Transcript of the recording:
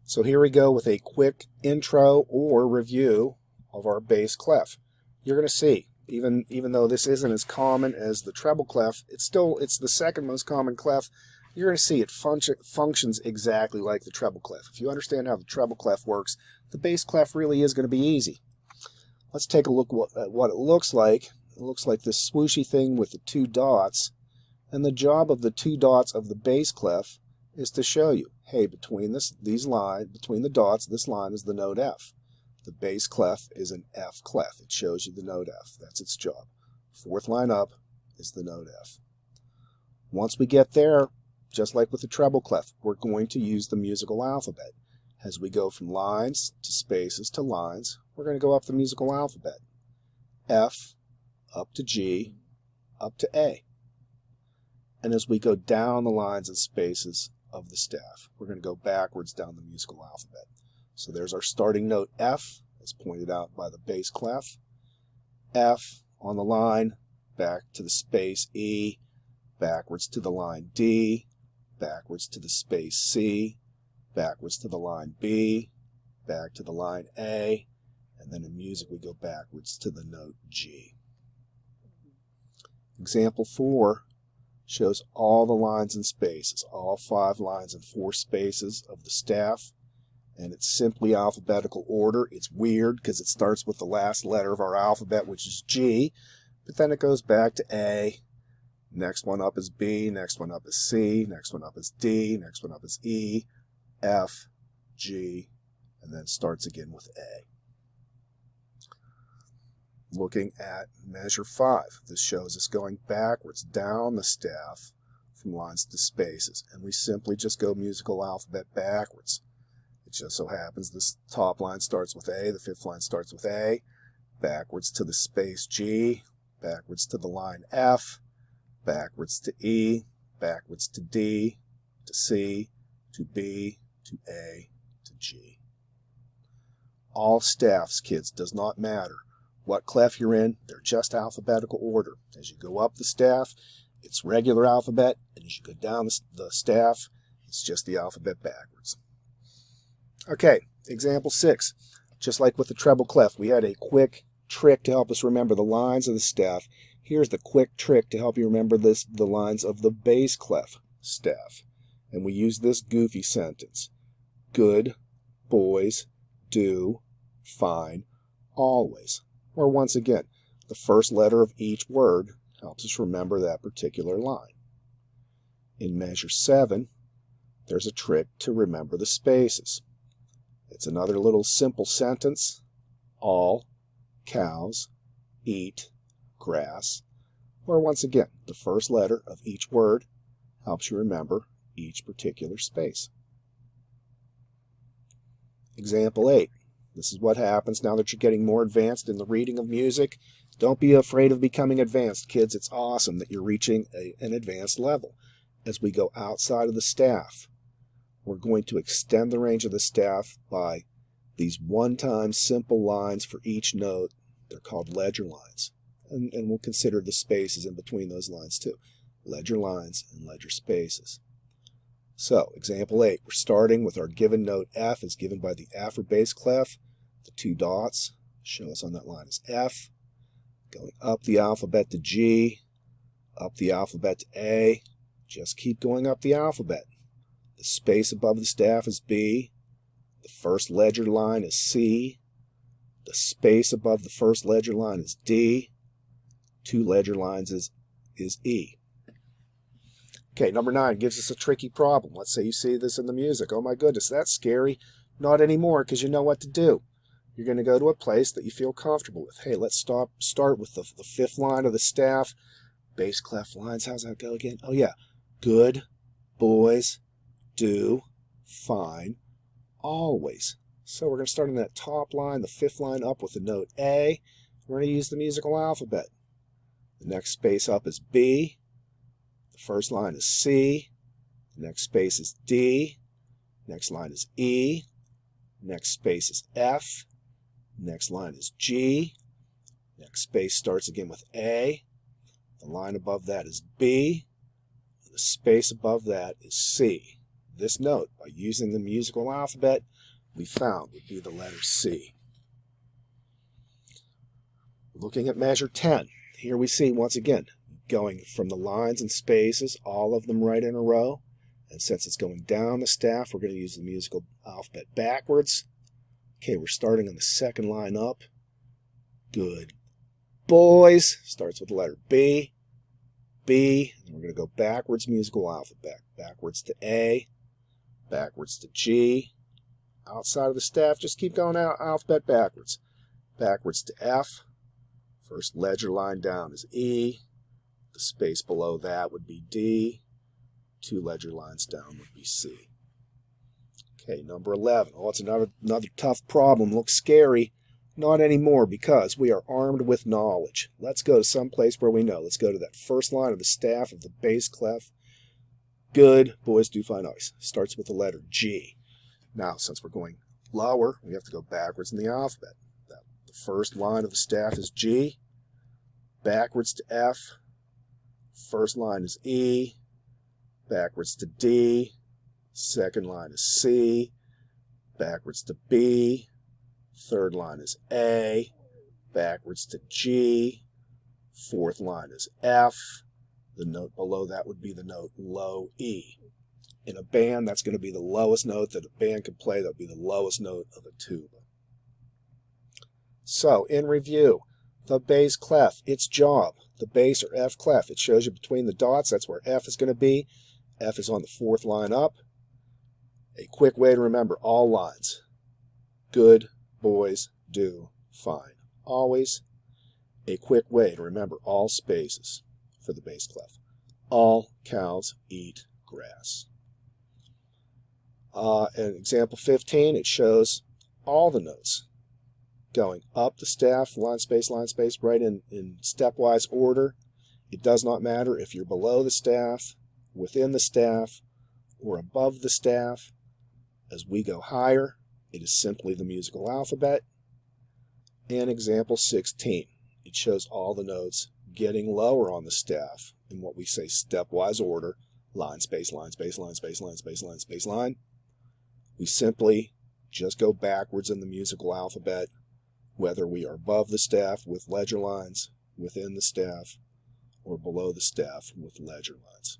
So here we go with a quick intro or review of our bass clef. You're going to see, even though this isn't as common as the treble clef, it's the second most common clef. You're going to see it functions exactly like the treble clef. If you understand how the treble clef works, the bass clef really is going to be easy. Let's take a look at what it looks like. It looks like this swooshy thing with the two dots, and the job of the two dots of the bass clef is to show you, hey, between the dots, this line is the note F. The bass clef is an F clef. It shows you the note F. That's its job. Fourth line up is the note F. Once we get there, just like with the treble clef, we're going to use the musical alphabet. As we go from lines to spaces to lines, we're going to go up the musical alphabet. F, up to G, up to A. And as we go down the lines and spaces of the staff, we're going to go backwards down the musical alphabet. So there's our starting note F, as pointed out by the bass clef. F on the line, back to the space E, backwards to the line D, backwards to the space C, backwards to the line B, back to the line A, and then in music we go backwards to the note G. Example 4 shows all the lines and spaces, all 5 lines and 4 spaces of the staff, and it's simply alphabetical order. It's weird because it starts with the last letter of our alphabet, which is G, but then it goes back to A. Next one up is B, next one up is C, next one up is D, next one up is E, F, G, and then starts again with A. Looking at measure 5, this shows us going backwards down the staff from lines to spaces, and we simply just go musical alphabet backwards. It just so happens this top line starts with A, the fifth line starts with A, backwards to the space G, backwards to the line F, backwards to E, backwards to D, to C, to B, to A, to G. All staffs, kids, does not matter what clef you're in, they're just alphabetical order. As you go up the staff, it's regular alphabet, and as you go down the staff, it's just the alphabet backwards. Okay, example 6. Just like with the treble clef, we had a quick trick to help us remember the lines of the staff. Here's the quick trick to help you remember the lines of the bass clef staff. And we use this goofy sentence. Good boys do fine always. Or once again, the first letter of each word helps us remember that particular line. In measure 7, there's a trick to remember the spaces. It's another little simple sentence. All cows eat grass. Or once again, the first letter of each word helps you remember each particular space. Example 8. This is what happens now that you're getting more advanced in the reading of music. Don't be afraid of becoming advanced, kids. It's awesome that you're reaching an advanced level. As we go outside of the staff, we're going to extend the range of the staff by these one-time simple lines for each note. They're called ledger lines. And we'll consider the spaces in between those lines too. Ledger lines and ledger spaces. So, example 8, we're starting with our given note F as given by the F or bass clef. The two dots show us on that line is F. Going up the alphabet to G, up the alphabet to A. Just keep going up the alphabet. The space above the staff is B. The first ledger line is C. The space above the first ledger line is D. 2 ledger lines is E. Okay, number 9 gives us a tricky problem. Let's say you see this in the music. Oh my goodness, that's scary. Not anymore, because you know what to do. You're going to go to a place that you feel comfortable with. Hey, let's start with the fifth line of the staff. Bass clef lines, how's that go again? Oh yeah, good boys do fine always. So we're going to start on that top line, the fifth line up with the note A. We're going to use the musical alphabet. The next space up is B. The first line is C. The next space is D. Next line is E. Next space is F. Next line is G. Next space starts again with A. The line above that is B. The space above that is C. this note by using the musical alphabet we found would be the letter C. Looking at measure 10, here we see once again going from the lines and spaces, all of them right in a row. And since it's going down the staff, we're going to use the musical alphabet backwards. Okay, we're starting on the second line up. Good. Boys starts with the letter B. B. And we're going to go backwards musical alphabet. Backwards to A. Backwards to G. Outside of the staff, just keep going out alphabet backwards. Backwards to F. First ledger line down is E. The space below that would be D. 2 ledger lines down would be C. Okay, number 11. Oh, it's another tough problem. Looks scary. Not anymore, because we are armed with knowledge. Let's go to some place where we know. Let's go to that first line of the staff of the bass clef. Good. Boys do fine always. Starts with the letter G. Now, since we're going lower, we have to go backwards in the alphabet. The first line of the staff is G. Backwards to F. First line is E. Backwards to D. Second line is C. Backwards to B. Third line is A. Backwards to G. Fourth line is F. The note below that would be the note low E. In a band, that's going to be the lowest note that a band can play. That would be the lowest note of a tuba. So, in review, the bass clef, its job, the bass or F clef, it shows you between the dots, that's where F is going to be. F is on the fourth line up. A quick way to remember all lines. Good, boys, do, fine. Always. A quick way to remember all spaces for the bass clef. All cows eat grass. In example 15, it shows all the notes going up the staff, line space, right in stepwise order. It does not matter if you're below the staff, within the staff, or above the staff. As we go higher, it is simply the musical alphabet. And example 16, it shows all the notes getting lower on the staff in what we say stepwise order, line space, line space, line space, line space, line space, line. We simply just go backwards in the musical alphabet, whether we are above the staff with ledger lines, within the staff, or below the staff with ledger lines.